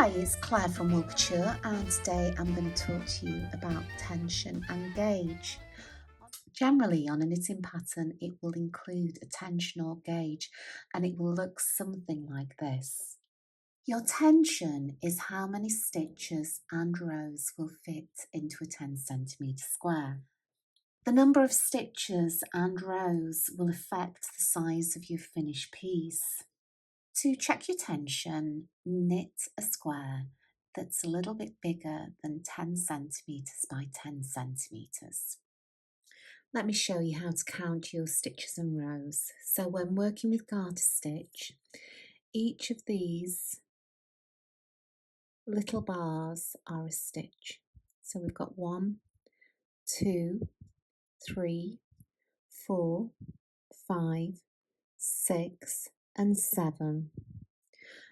Hi, it's Claire from Wool Couture, and today I'm going to talk to you about tension and gauge. Generally, on a knitting pattern, it will include a tension or gauge, and it will look something like this. Your tension is how many stitches and rows will fit into a 10cm square. The number of stitches and rows will affect the size of your finished piece. To check your tension, knit a square that's a little bit bigger than 10 centimetres by 10 centimetres. Let me show you how to count your stitches and rows. So when working with garter stitch, each of these little bars are a stitch. So we've got 1, 2, 3, 4, 5, 6 and 7.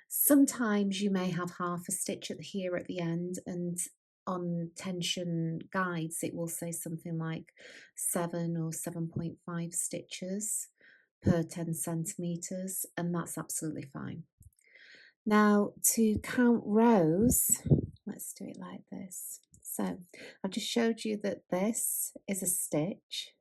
Sometimes you may have half a stitch here at the end, and on tension guides it will say something like 7 or 7.5 stitches per 10 centimetres, and that's absolutely fine. Now to count rows, let's do it like this. So I've just showed you that this is a stitch.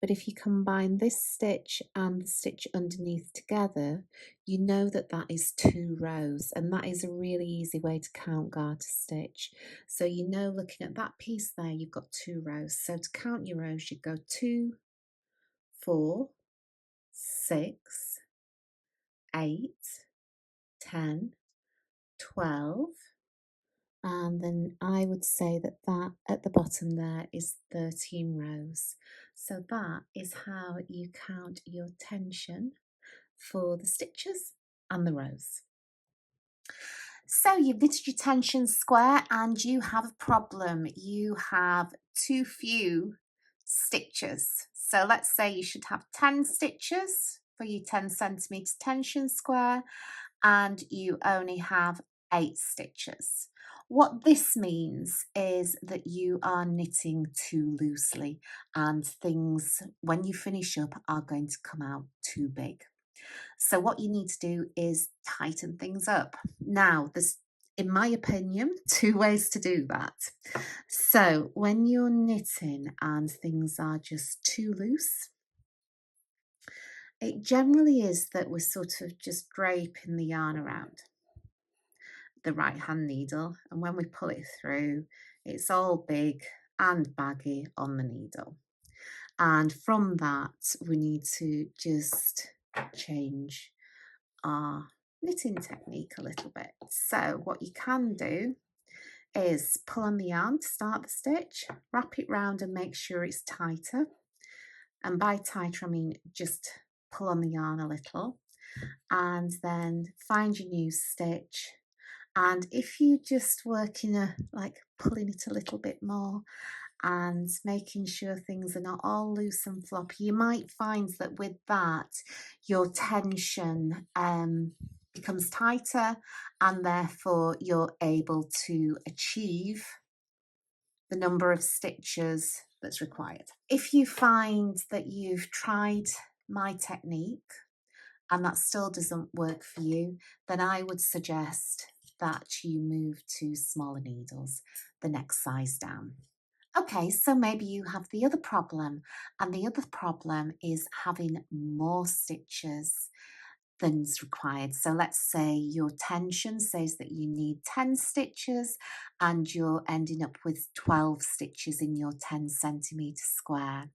But if you combine this stitch and the stitch underneath together, you know that that is 2 rows, and that is a really easy way to count garter stitch. So you know, looking at that piece there, you've got 2 rows. So to count your rows, you go 2, 4, 6, 8, 10, 12, and then I would say that that at the bottom there is 13 rows. So that is how you count your tension for the stitches and the rows. So you've knitted your tension square and you have a problem. You have too few stitches. So let's say you should have 10 stitches for your 10 centimetre tension square, and you only have 8 stitches. What this means is that you are knitting too loosely, and things, when you finish up, are going to come out too big. So what you need to do is tighten things up. Now, there's, in my opinion, 2 ways to do that. So when you're knitting and things are just too loose, it generally is that we're sort of just draping the yarn around the right hand needle, and when we pull it through, it's all big and baggy on the needle. And from that, we need to just change our knitting technique a little bit. So what you can do is pull on the yarn to start the stitch, wrap it round and make sure it's tighter. And by tighter, I mean just pull on the yarn a little, and then find your new stitch. And if you just work in like pulling it a little bit more and making sure things are not all loose and floppy, you might find that with that your tension becomes tighter, and therefore you're able to achieve the number of stitches that's required. If you find that you've tried my technique and that still doesn't work for you, then I would suggest that you move to smaller needles, the next size down. Okay, so maybe you have the other problem, and the other problem is having more stitches than's required. So let's say your tension says that you need 10 stitches and you're ending up with 12 stitches in your 10 centimetre square.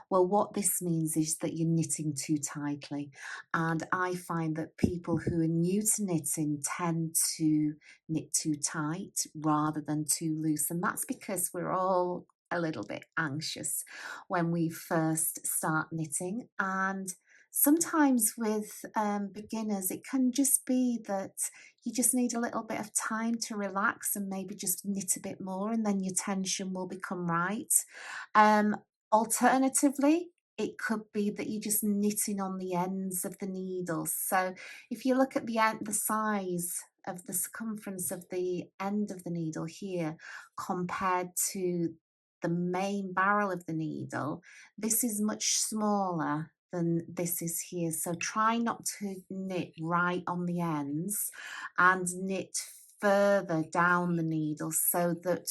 Well, what this means is that you're knitting too tightly, and I find that people who are new to knitting tend to knit too tight rather than too loose, and that's because we're all a little bit anxious when we first start knitting. And sometimes with beginners, it can just be that you just need a little bit of time to relax and maybe just knit a bit more, and then your tension will become right. Alternatively, it could be that you're just knitting on the ends of the needles. So if you look at the end, the size of the circumference of the end of the needle here compared to the main barrel of the needle, this is much smaller than this is here. So try not to knit right on the ends, and knit further down the needle so that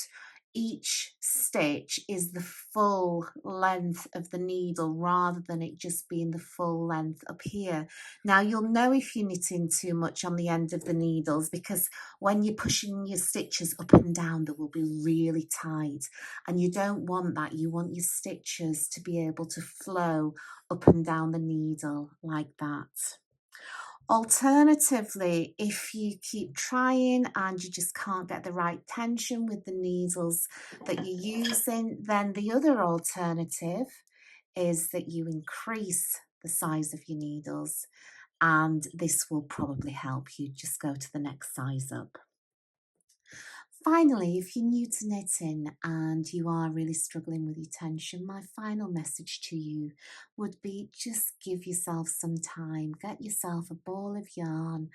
each stitch is the full length of the needle rather than it just being the full length up here. Now you'll know if you're knitting too much on the end of the needles, because when you're pushing your stitches up and down, they will be really tight, and you don't want that. You want your stitches to be able to flow up and down the needle like that. Alternatively, if you keep trying and you just can't get the right tension with the needles that you're using, then the other alternative is that you increase the size of your needles, and this will probably help you just go to the next size up. Finally, if you're new to knitting and you are really struggling with your tension, my final message to you would be just give yourself some time, get yourself a ball of yarn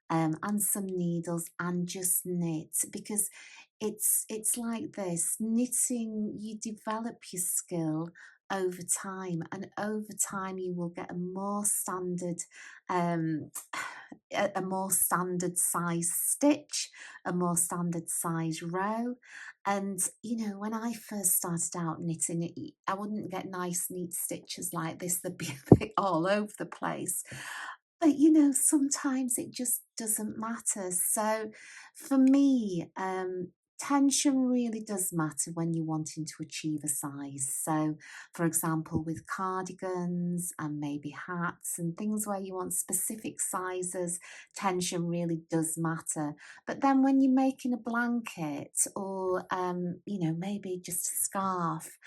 and some needles and just knit, because it's like this. Knitting, you develop your skill over time, and over time you will get a more standard um, a more standard size stitch, a more standard size row. And you know, when I first started out knitting it, I wouldn't get nice neat stitches like this. They'd be a bit all over the place. But you know, sometimes it just doesn't matter. So for me, tension really does matter when you're wanting to achieve a size. So for example, with cardigans and maybe hats and things where you want specific sizes, tension really does matter. But then when you're making a blanket or, you know, maybe just a scarf,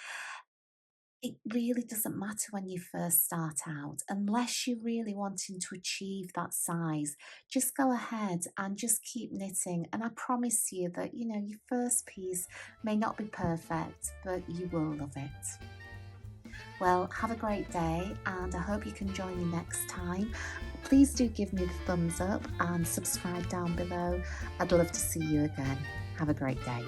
it really doesn't matter when you first start out, unless you're really wanting to achieve that size. Just go ahead and just keep knitting, and I promise you that, you know, your first piece may not be perfect, but you will love it. Well, have a great day, and I hope you can join me next time. Please do give me the thumbs up and subscribe down below. I'd love to see you again. Have a great day.